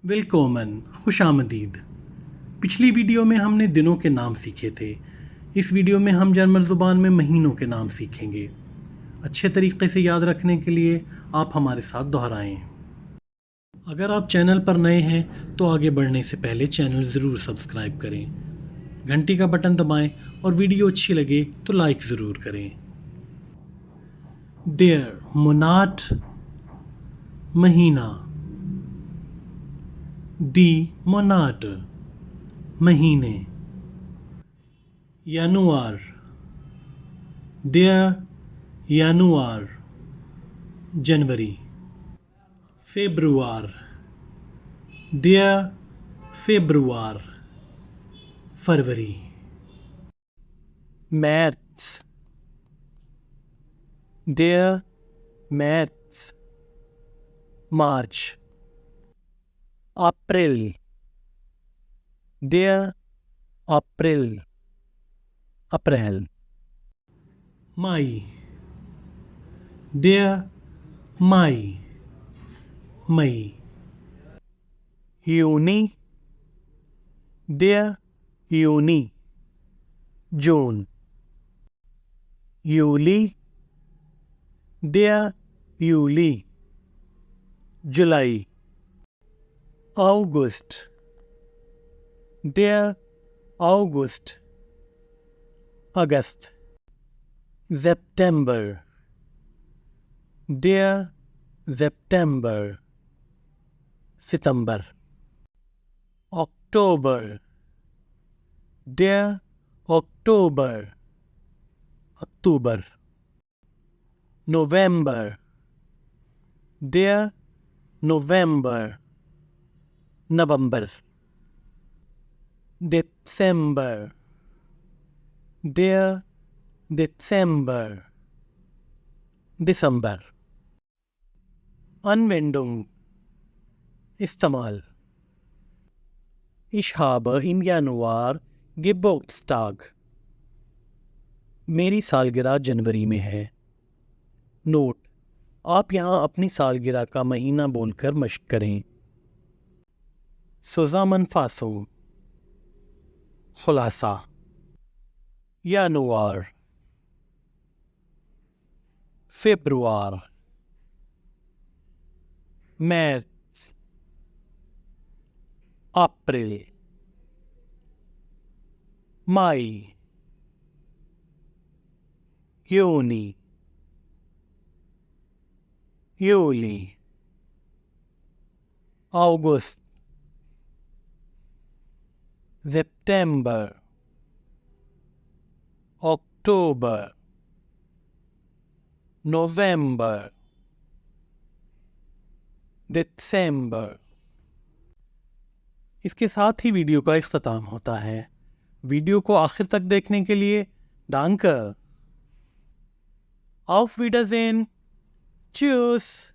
वेलकोमन, खुश आमदीद। पिछली वीडियो में हमने दिनों के नाम सीखे थे। इस वीडियो में हम जर्मन ज़ुबान में महीनों के नाम सीखेंगे। अच्छे तरीके से याद रखने के लिए आप हमारे साथ दोहराएं। अगर आप चैनल पर नए हैं तो आगे बढ़ने से पहले चैनल ज़रूर सब्सक्राइब करें, घंटी का बटन दबाएं और वीडियो अच्छी लगे तो लाइक ज़रूर करें। देयर मोनाट महीना, डी मोनाट महीने। यानुआर, देयर यानुआर जनवरी। फेब्रुआर, देयर फेब्रुआर फरवरी। मैर्च, देयर मैर्च मार्च। अप्रैल, देयर अप्रैल अप्रैल। मई, देयर मई मई। यूनी, देयर यूनी जून। यूली, देयर यूली जुलाई। August, der August August। September, der September September। October, der October October। November, der November November। December, der Dezember December। Anwendung, इस्तेमाल। Ich habe im Januar Geburtstag, मेरी सालगिरह जनवरी में है। नोट, आप यहाँ अपनी सालगिरह का महीना बोलकर मश्क करें। Zusammenfassung, खुलासा। Januar, Februar, März, April, Mai, Juni, Juli, August, September, October, November, December। इसके साथ ही वीडियो का इख्तिताम होता है। वीडियो को आखिर तक देखने के लिए danke। Auf Wiedersehen। Tschüss।